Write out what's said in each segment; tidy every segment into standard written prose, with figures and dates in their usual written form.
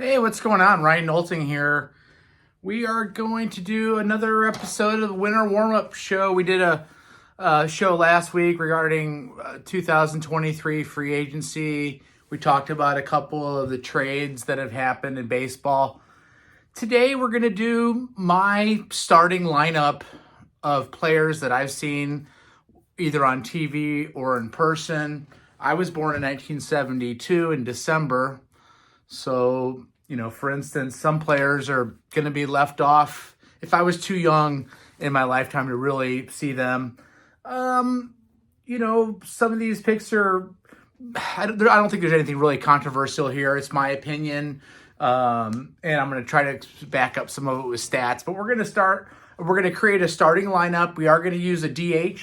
Hey, what's going on? Ryan Nolting here. We are going to do another episode of the Winter Warm-Up Show. We did a show last week regarding 2023 free agency. We talked about a couple of the trades that have happened in baseball. Today, we're going to do my starting lineup of players that I've seen either on TV or in person. I was born in 1972 in December. So, for instance, some players are going to be left off if I was too young in my lifetime to really see them. Some of these picks are, I don't think there's anything really controversial here. It's my opinion. And I'm going to try to back up some of it with stats. But we're going to create a starting lineup. We are going to use a DH.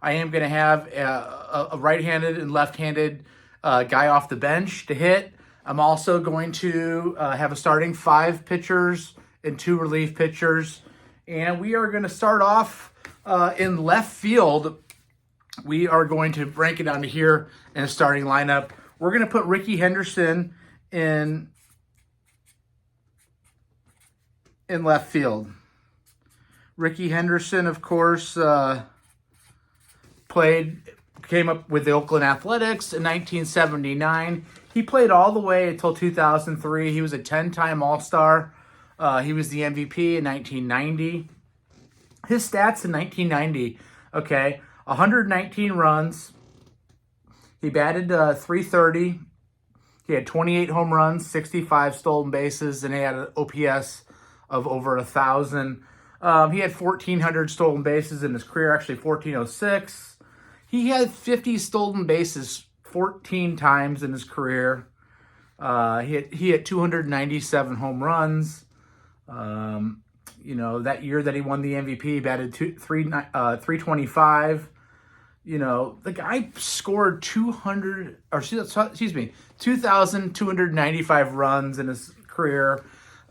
I am going to have a right-handed and left-handed guy off the bench to hit. I'm also going to have a starting 5 pitchers and 2 relief pitchers. And we are going to start off in left field. We are going to rank it down to here in a starting lineup. We're going to put Rickey Henderson in left field. Rickey Henderson, of course, came up with the Oakland Athletics in 1979. He played all the way until 2003. He was a 10-time All-Star. He was the MVP in 1990. His stats in 1990, 119 runs. He batted .330. He had 28 home runs, 65 stolen bases, and he had an OPS of over 1,000. He had 1,400 stolen bases in his career, actually 1,406. He had 50 stolen bases 14 times in his career. He hit 297 home runs. That year that he won the MVP, he batted 325. The guy scored 2,295 runs in his career.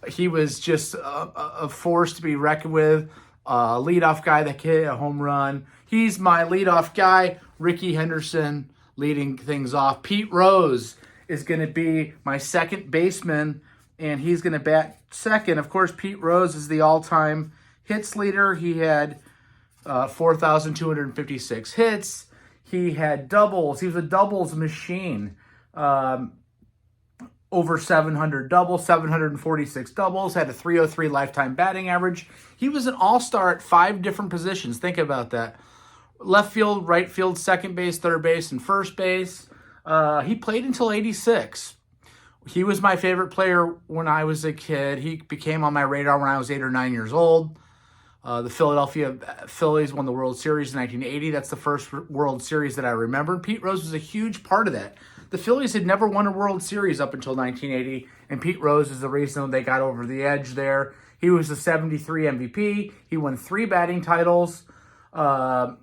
He was just a force to be reckoned with. A leadoff guy that could hit a home run. He's my leadoff guy, Rickey Henderson, leading things off. Pete Rose is going to be my second baseman, and he's going to bat second. Of course, Pete Rose is the all-time hits leader. He had 4,256 hits. He had doubles. He was a doubles machine. Over 700 doubles, 746 doubles, had a 303 lifetime batting average. He was an all-star at 5 different positions. Think about that. Left field, right field, second base, third base, and first base. He played until 86. He was my favorite player when I was a kid. He became on my radar when I was 8 or 9 years old. The Philadelphia Phillies won the World Series in 1980. That's the first World Series that I remember. Pete Rose was a huge part of that. The Phillies had never won a World Series up until 1980, and Pete Rose is the reason they got over the edge there. He was the 73 MVP. He won 3 batting titles. The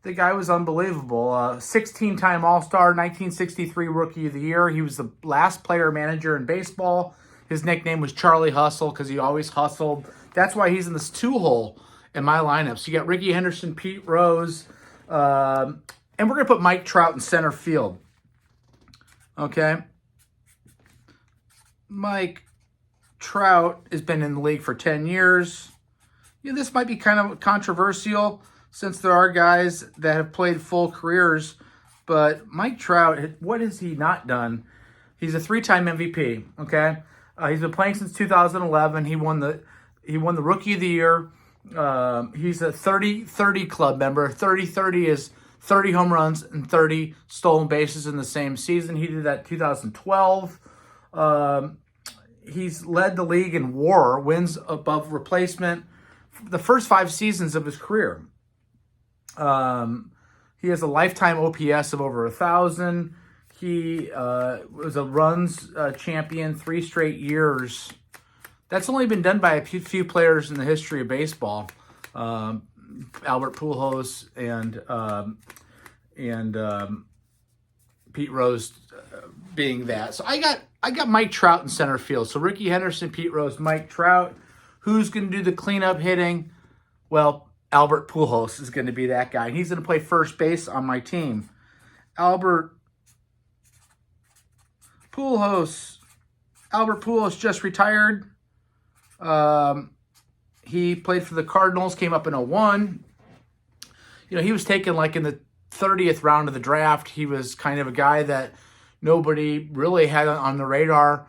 guy was unbelievable. 16-time All-Star, 1963 Rookie of the Year. He was the last player manager in baseball. His nickname was Charlie Hustle because he always hustled. That's why he's in this 2-hole in my lineup. So you got Rickey Henderson, Pete Rose, and we're going to put Mike Trout in center field. Okay? Mike Trout has been in the league for 10 years. This might be kind of controversial since there are guys that have played full careers. But Mike Trout, what has he not done? He's a 3-time MVP, okay? He's been playing since 2011. He won the Rookie of the Year. He's a 30-30 club member. 30-30 is 30 home runs and 30 stolen bases in the same season. He did that in 2012. He's led the league in WAR, wins above replacement, the first 5 seasons of his career. He has a lifetime OPS of over 1,000. He was a runs champion 3 straight years. That's only been done by a few players in the history of baseball. Albert Pujols and Pete Rose being that. So I got Mike Trout in center field. So Rickey Henderson, Pete Rose, Mike Trout. Who's going to do the cleanup hitting? Well, Albert Pujols is going to be that guy. And he's going to play first base on my team. Albert Pujols Albert Pujols just retired. He played for the Cardinals, came up in 01. He was taken like in the 30th round of the draft. He was kind of a guy that nobody really had on the radar.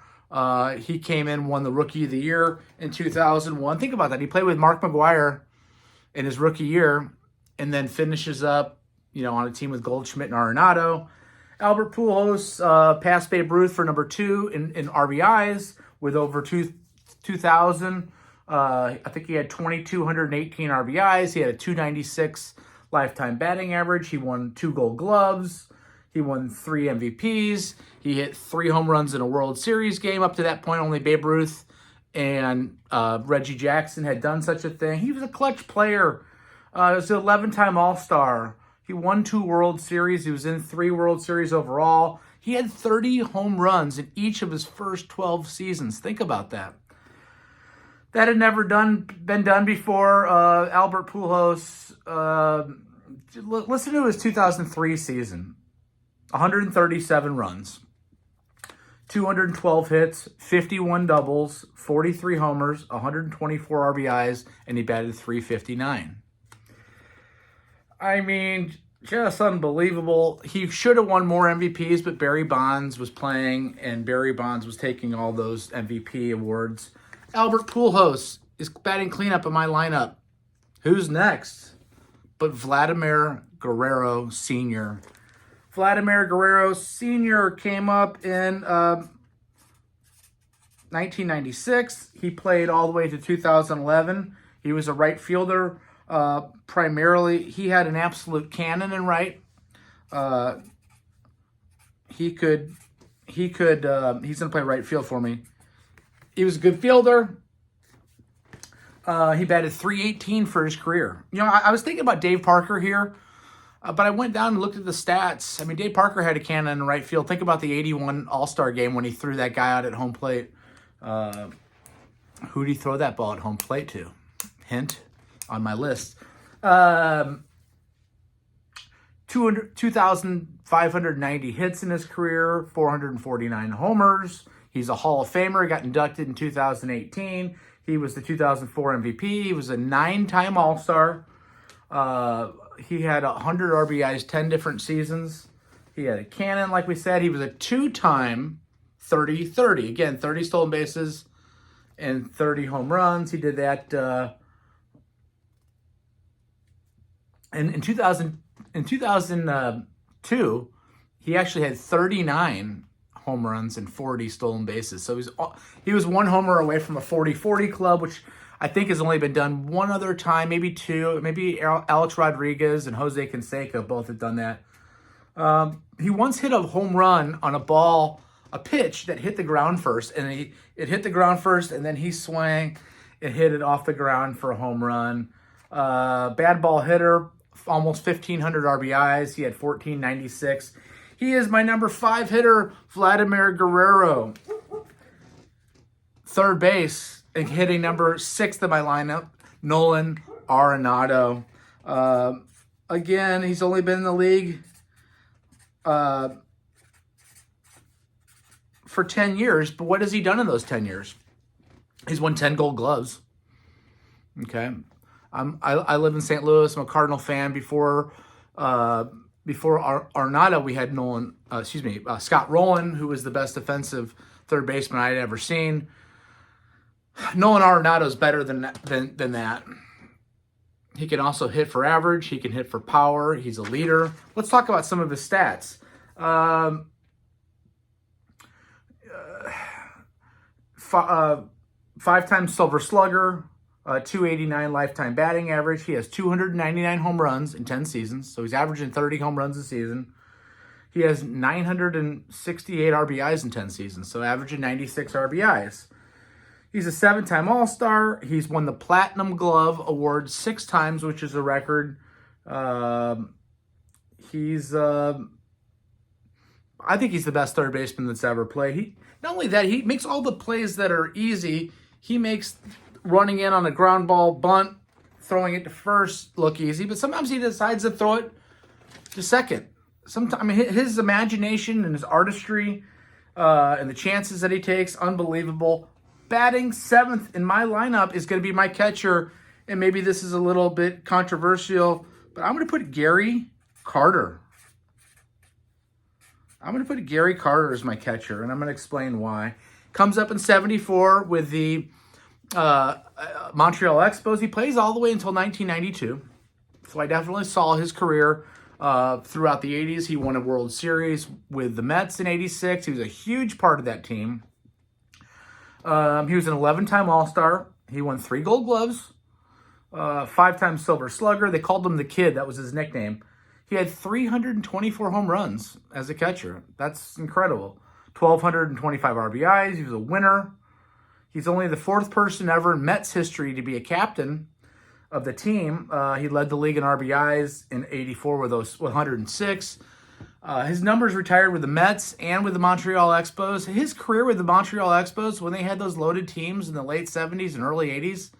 He came in, won the Rookie of the Year in 2001. Think about that. He played with Mark McGwire in his rookie year and then finishes up, on a team with Goldschmidt and Arenado. Albert Pujols passed Babe Ruth for number 2 in RBIs with over 2,000. I think he had 2,218 RBIs. He had a 296 lifetime batting average. He won 2 Gold Gloves. He won 3 MVPs. He hit 3 home runs in a World Series game. Up to that point, only Babe Ruth and Reggie Jackson had done such a thing. He was a clutch player. He was an 11-time All-Star. He won 2 World Series. He was in 3 World Series overall. He had 30 home runs in each of his first 12 seasons. Think about that. That had never been done before. Albert Pujols, listen to his 2003 season. 137 runs, 212 hits, 51 doubles, 43 homers, 124 RBIs, and he batted .359. I mean, just unbelievable. He should have won more MVPs, but Barry Bonds was playing, and Barry Bonds was taking all those MVP awards. Albert Pujols is batting cleanup in my lineup. Who's next? But Vladimir Guerrero Sr. Vladimir Guerrero Sr. came up in 1996. He played all the way to 2011. He was a right fielder. Primarily, he had an absolute cannon in right. He's going to play right field for me. He was a good fielder. He batted .318 for his career. I was thinking about Dave Parker here, but I went down and looked at the stats. I mean, Dave Parker had a cannon in right field. Think about the 81 All-Star game when he threw that guy out at home plate. Who did he throw that ball at home plate to? Hint on my list. 2,590 hits in his career, 449 homers. He's a Hall of Famer. He got inducted in 2018. He was the 2004 MVP. He was a 9-time All-Star. He had 100 RBIs, 10 different seasons. He had a cannon, like we said. He was a 2-time 30-30. Again, 30 stolen bases and 30 home runs. He did that in 2002. He actually had 39 home runs and 40 stolen bases. So he was 1 homer away from a 40-40 club, which I think has only been done one other time, maybe 2. Maybe Alex Rodriguez and Jose Canseco both have done that. He once hit a home run on a pitch that hit the ground first, and it hit the ground first, and then he swung and hit it off the ground for a home run. Bad ball hitter, almost 1,500 RBIs. He had 1,496. He is my number 5 hitter, Vladimir Guerrero. Third base, and hitting number 6 in my lineup, Nolan Arenado. Again, he's only been in the league for 10 years, but what has he done in those 10 years? He's won 10 Gold Gloves. Okay. I live in St. Louis. I'm a Cardinal fan. Before Arenado, we had Scott Rowland, who was the best defensive third baseman I had ever seen. Nolan Arenado is better than that. He can also hit for average. He can hit for power. He's a leader. Let's talk about some of his stats. 5-time Silver Slugger, 289 lifetime batting average. He has 299 home runs in 10 seasons, so he's averaging 30 home runs a season. He has 968 RBIs in 10 seasons, so averaging 96 RBIs. He's a 7-time All-Star. He's won the Platinum Glove Award 6 times, which is a record. I think he's the best third baseman that's ever played. Not only that, he makes all the plays that are easy. He makes running in on a ground ball bunt, throwing it to first look easy, but sometimes he decides to throw it to second. His imagination and his artistry and the chances that he takes, unbelievable. Batting 7th in my lineup is going to be my catcher, and maybe this is a little bit controversial, but I'm going to put Gary Carter. I'm going to put Gary Carter as my catcher, and I'm going to explain why. Comes up in 74 with the Montreal Expos. He plays all the way until 1992, so I definitely saw his career throughout the 80s. He won a World Series with the Mets in 86. He was a huge part of that team. He was an 11-time All-Star. He won 3 Gold Gloves, 5-time Silver Slugger. They called him the Kid. That was his nickname. He had 324 home runs as a catcher. That's incredible. 1,225 RBIs. He was a winner. He's only the 4th person ever in Mets history to be a captain of the team. He led the league in RBIs in 84 with those 106. His numbers retired with the Mets and with the Montreal Expos. His career with the Montreal Expos, when they had those loaded teams in the late 70s and early 80s,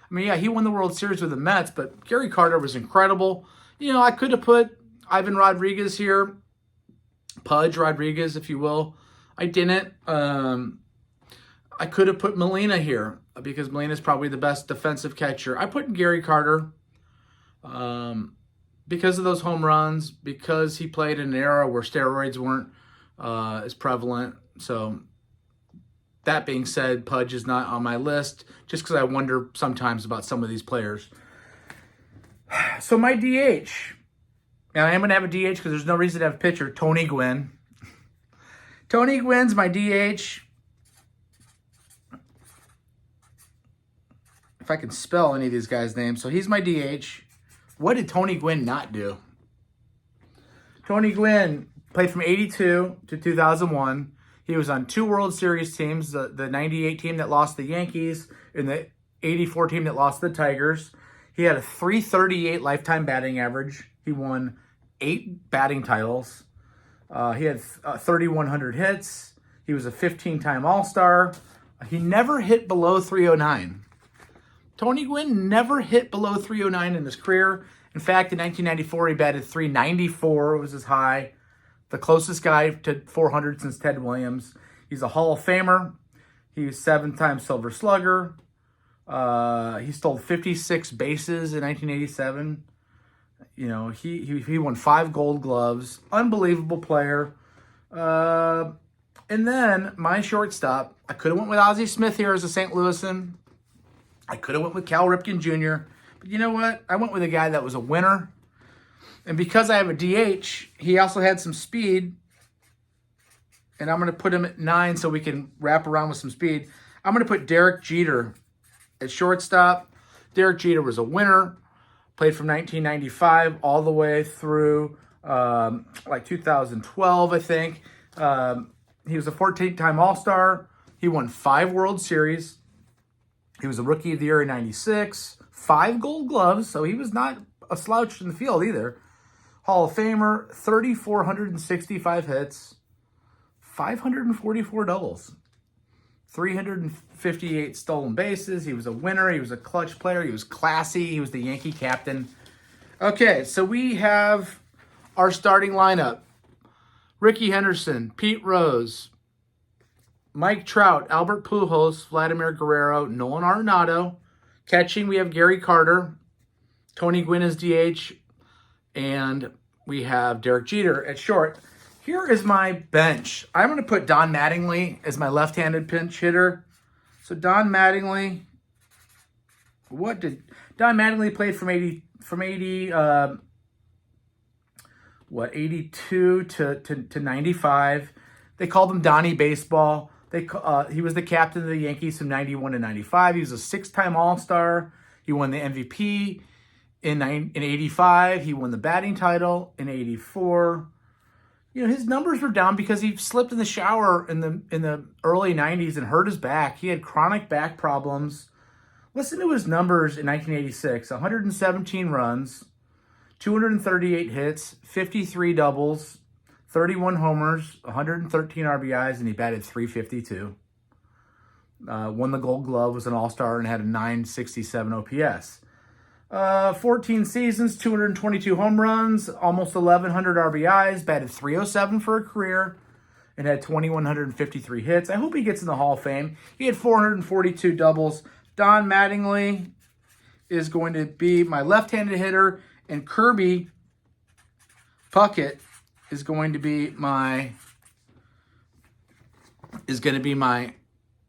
I mean, yeah, he won the World Series with the Mets, but Gary Carter was incredible. You know, I could have put Ivan Rodriguez here, Pudge Rodriguez, if you will. I didn't. I could have put Molina here because Molina is probably the best defensive catcher. I put Gary Carter because of those home runs, because he played in an era where steroids weren't as prevalent. So that being said, Pudge is not on my list just because I wonder sometimes about some of these players. So my DH, and I am going to have a DH because there's no reason to have a pitcher, Tony Gwynn. Tony Gwynn's my DH. If I can spell any of these guys' names. So he's my DH. What did Tony Gwynn not do? Tony Gwynn played from 82 to 2001. He was on 2 World Series teams, the 98 team that lost the Yankees and the 84 team that lost the Tigers. He had a .338 lifetime batting average. He won 8 batting titles. He had 3,100 hits. He was a 15-time All-Star. He never hit below .309. Tony Gwynn never hit below .309 in his career. In fact, in 1994, he batted .394. It was his high. The closest guy to 400 since Ted Williams. He's a Hall of Famer. He was 7-time Silver Slugger. He stole 56 bases in 1987. You know, he won 5 Gold Gloves. Unbelievable player. And then my shortstop, I could have went with Ozzie Smith here as a St. Louisan. I could have went with Cal Ripken Jr. But you know what? I went with a guy that was a winner. And because I have a DH, he also had some speed. And I'm going to put him at 9 so we can wrap around with some speed. I'm going to put Derek Jeter at shortstop. Derek Jeter was a winner. Played from 1995 all the way through like 2012, I think. He was a 14-time All-Star. He won 5 World Series. He was a Rookie of the Year in 96. 5 Gold Gloves, so he was not a slouch in the field either. Hall of Famer, 3,465 hits, 544 doubles, 358 stolen bases. He was a winner. He was a clutch player. He was classy. He was the Yankee captain. Okay, so we have our starting lineup. Ricky Henderson, Pete Rose, Mike Trout, Albert Pujols, Vladimir Guerrero, Nolan Arenado. Catching, we have Gary Carter, Tony Gwynn as DH, and we have Derek Jeter at short. Here is my bench. I'm going to put Don Mattingly as my left-handed pinch hitter. So Don Mattingly, Don Mattingly played from 82 to 95. They called him Donnie Baseball. He was the captain of the Yankees from 91 to 95. He was a 6-time All-Star. He won the MVP in 85. He won the batting title in 84. You know, his numbers were down because he slipped in the shower in the early 90s and hurt his back. He had chronic back problems. Listen to his numbers in 1986. 117 runs, 238 hits, 53 doubles, 31 homers, 113 RBIs, and he batted .352. Won the Gold Glove, was an All-Star, and had a .967 OPS. 14 seasons, 222 home runs, almost 1,100 RBIs, batted .307 for a career, and had 2,153 hits. I hope he gets in the Hall of Fame. He had 442 doubles. Don Mattingly is going to be my left-handed hitter, and Kirby Puckett is going to be my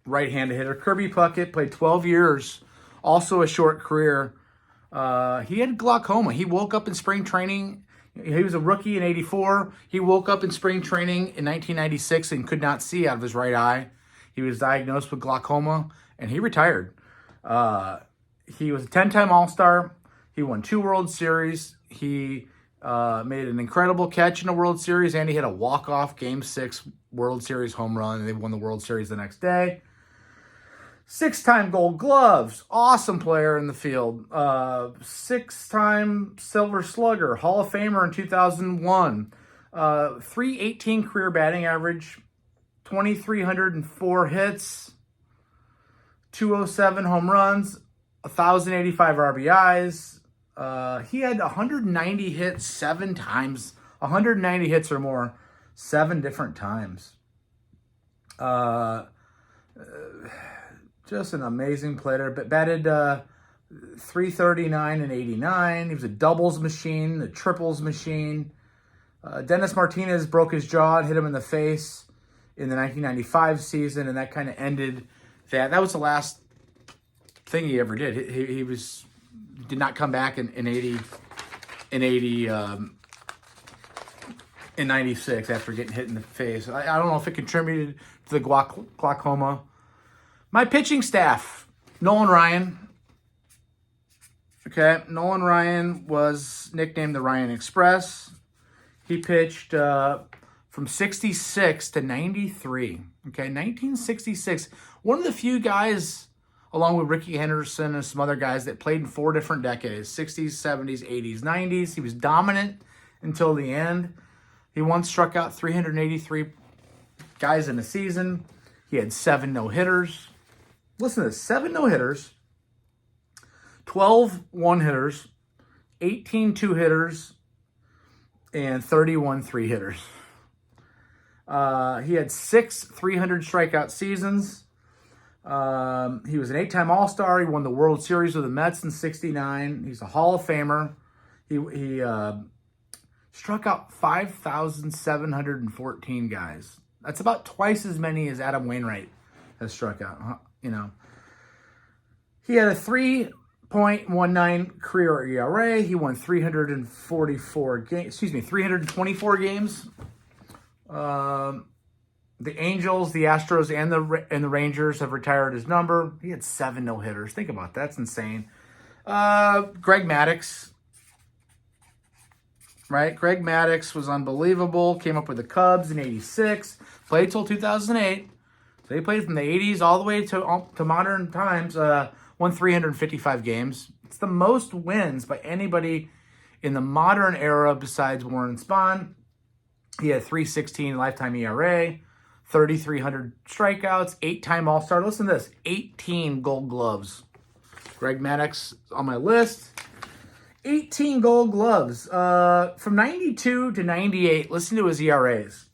right-handed hitter. Kirby Puckett played 12 years, also a short career. He had glaucoma. He woke up in spring training. He was a rookie in '84. He woke up in spring training in 1996 and could not see out of his right eye. He was diagnosed with glaucoma, and he retired. He was a 10-time All-Star. He won 2 World Series. He made an incredible catch in the World Series, and he had a walk-off Game 6 World Series home run, and they won the World Series the next day. 6-time Gold Gloves, awesome player in the field. 6-time Silver Slugger, Hall of Famer in 2001. 318 career batting average, 2,304 hits, 207 home runs, 1,085 RBIs. He had 190 hits 7 times, 190 hits or more, 7 different times. Just an amazing player. But batted .339 and '89. He was a doubles machine, a triples machine. Dennis Martinez broke his jaw and hit him in the face in the 1995 season, and that kind of ended that. That was the last thing he ever did. He did not come back in 96 after getting hit in the face. I don't know if it contributed to the glaucoma. My pitching staff, Nolan Ryan. Okay, Nolan Ryan was nicknamed the Ryan Express. He pitched from 66 to 93. Okay, 1966. One of the few guys, along with Ricky Henderson and some other guys, that played in 4 different decades, 60s, 70s, 80s, 90s. He was dominant until the end. He once struck out 383 guys in a season. He had 7 no-hitters. Listen to this, 7 no-hitters, 12 one-hitters, 18 two-hitters, and 31 three-hitters. He had 6 300 strikeout seasons. He was an 8-time All-Star. He won the World Series with the Mets in '69. He's a Hall of Famer. He struck out 5,714 guys. That's about twice as many as Adam Wainwright has struck out. You know, he had a 3.19 career ERA. He won 324 games. 324 games. The Angels, the Astros, and the Rangers have retired his number. He had 7 no-hitters. Think about that. That's insane. Greg Maddux. Right? Greg Maddux was unbelievable. Came up with the Cubs in '86. Played till 2008. So he played from the 80s all the way to modern times. Won 355 games. It's the most wins by anybody in the modern era besides Warren Spahn. He had 3.16 lifetime ERA, 3,300 strikeouts, 8-time All-Star. Listen to this, 18 Gold Gloves. Greg Maddux on my list. 18 Gold Gloves. From 92 to 98, listen to his ERAs.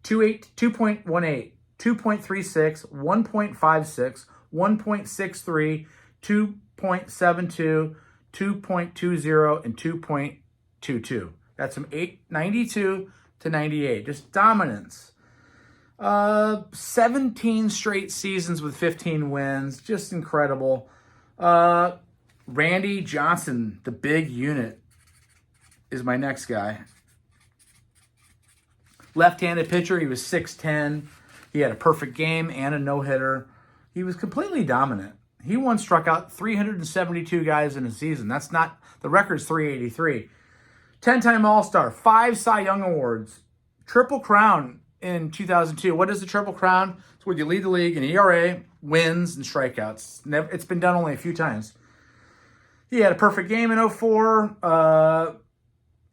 2.18, 2.36, 1.56, 1.63, 2.72, 2.20, and 2.22. That's from 92 to 98. Just dominance. 17 straight seasons with 15 wins. Just incredible. Randy Johnson, the big unit, is my next guy. Left-handed pitcher. He was 6'10". He had a perfect game and a no-hitter. He was completely dominant. He once struck out 372 guys in a season. That's not, the record's 383. 10-time All-Star, 5 Cy Young Awards, Triple Crown in 2002. What is the Triple Crown? It's where you lead the league in ERA, wins, and strikeouts. It's been done only a few times. He had a perfect game in 2004.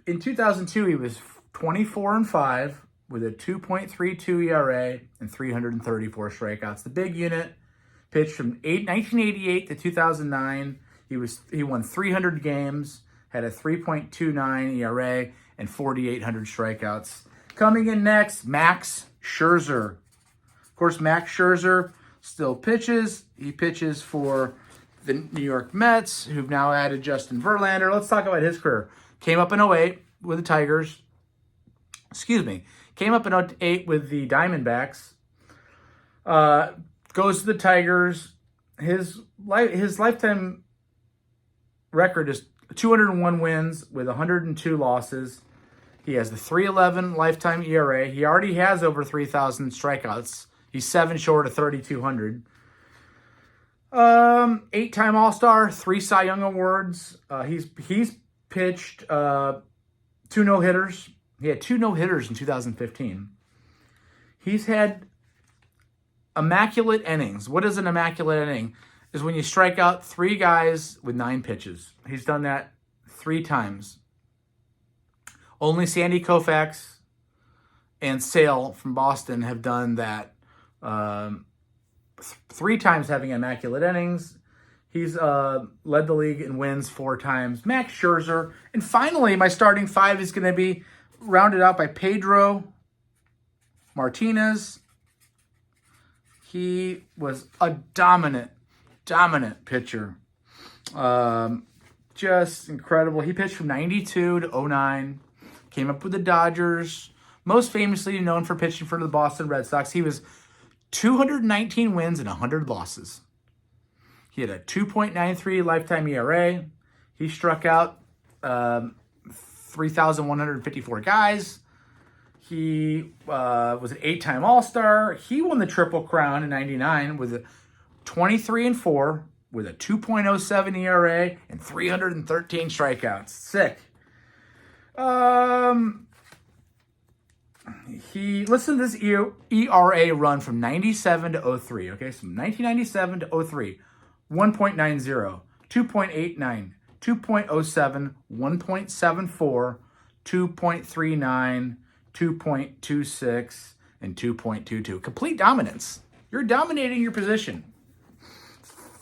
In 2002, he was 24-5 with a 2.32 ERA and 334 strikeouts. The big unit pitched from 1988 to 2009. He won 300 games, had a 3.29 ERA and 4,800 strikeouts. Coming in next, Max Scherzer. Of course, Max Scherzer still pitches. He pitches for the New York Mets, who've now added Justin Verlander. Let's talk about his career. Came up in '08 with the Tigers. Came up in '08 with the Diamondbacks. Goes to the Tigers. His lifetime record is 201 wins with 102 losses. He has the 3.11 lifetime ERA. He already has over 3,000 strikeouts. He's 7 short of 3,200. 8-time All-Star, 3 Cy Young Awards. He's pitched 2 no-hitters. He had 2 no-hitters in 2015. He's had immaculate innings. What is an immaculate inning? Is when you strike out 3 guys with 9 pitches. He's done that 3 times. Only Sandy Koufax and Sale from Boston have done that 3 times, having immaculate innings. He's led the league in wins 4 times. Max Scherzer. And finally, my starting 5 is going to be rounded out by Pedro Martinez. He was a dominant pitcher. Just incredible. He pitched from 92 to 09. Came up with the Dodgers. Most famously known for pitching for the Boston Red Sox. He was 219 wins and 100 losses. He had a 2.93 lifetime ERA. He struck out 3,154 guys. He was an 8-time All-Star. He won the Triple Crown in '99 with a 23-4 with a 2.07 ERA and 313 strikeouts. Sick. Listen to this ERA run from 97 to 03. Okay, so 1997 to 03, 1.90, 2.89, 2.07, 1.74, 2.39, 2.26, and 2.22. Complete dominance. You're dominating your position.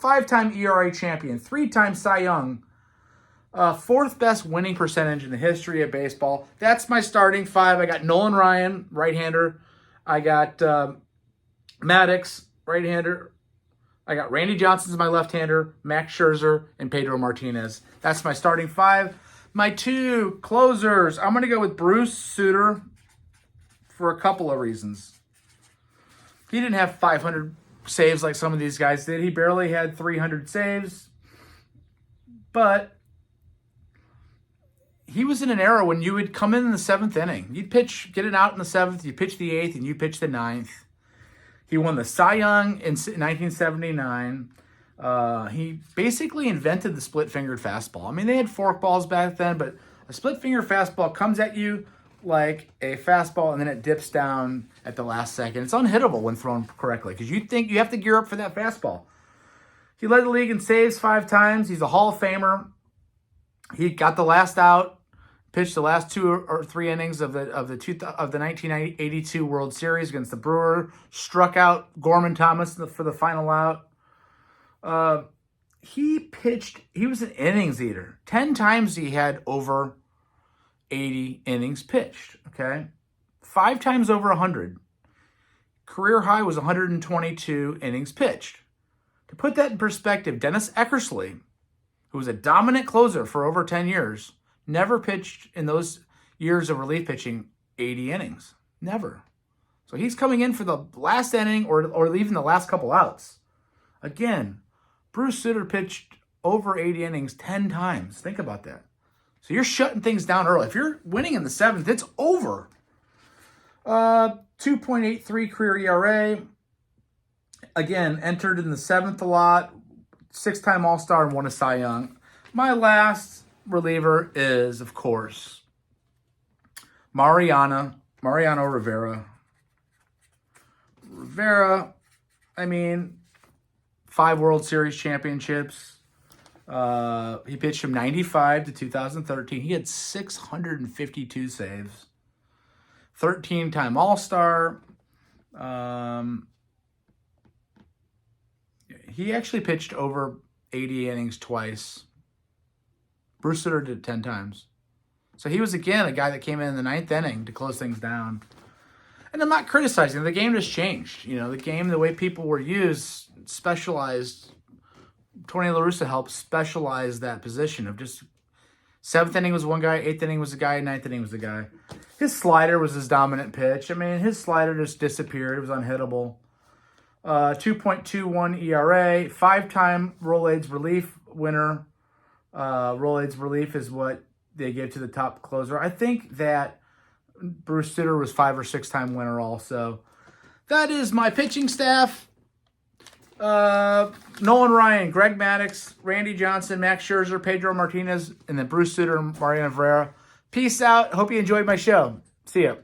5-time ERA champion, 3-time Cy Young, 4th best winning percentage in the history of baseball. That's my starting 5. I got Nolan Ryan, right-hander. I got Maddox, right-hander. I got Randy Johnson as my left-hander, Max Scherzer, and Pedro Martinez. That's my starting 5. My 2 closers, I'm going to go with Bruce Sutter for a couple of reasons. He didn't have 500 saves like some of these guys did. He barely had 300 saves. But he was in an era when you would come in the 7th inning. You'd get it out in the 7th, you pitch the 8th, and you pitch the 9th. He won the Cy Young in 1979. He basically invented the split-fingered fastball. I mean, they had forkballs back then, but a split-finger fastball comes at you like a fastball, and then it dips down at the last second. It's unhittable when thrown correctly because you think you have to gear up for that fastball. He led the league in saves 5 times. He's a Hall of Famer. He got the last out, pitched the last 2 or 3 innings of the 1982 World Series against the Brewers. Struck out Gorman Thomas for the final out. He was an innings eater. 10 times he had over 80 innings pitched. Okay, 5 times over 100. Career high was 122 innings pitched. To put that in perspective, Dennis Eckersley, who was a dominant closer for over 10 years, never pitched in those years of relief pitching 80 innings. Never. So he's coming in for the last inning or even the last couple outs. Again, Bruce Sutter pitched over 80 innings 10 times. Think about that. So you're shutting things down early. If you're winning in the 7th, it's over. 2.83 career ERA. Again, entered in the 7th a lot. 6-time All-Star and won a Cy Young. My last reliever is, of course, Mariano Rivera. Rivera, I mean, 5 World Series championships. He pitched from 95 to 2013. He had 652 saves. 13-time All-Star. He actually pitched over 80 innings twice. Bruce Sutter did it 10 times. So he was, again, a guy that came in the ninth inning to close things down. And I'm not criticizing. The game just changed. You know, the game, the way people were used, specialized. Tony La Russa helped specialize that position of just seventh inning was one guy, eighth inning was a guy, ninth inning was a guy. His slider was his dominant pitch. I mean, his slider just disappeared. It was unhittable. 2.21 ERA, 5-time Rolaids relief winner. Rolaids relief is what they give to the top closer. I think that Bruce Sutter was 5 or 6-time winner also. That is my pitching staff. Nolan Ryan, Greg Maddux, Randy Johnson, Max Scherzer, Pedro Martinez, and then Bruce Sutter and Mariano Rivera. Peace out. Hope you enjoyed my show. See ya.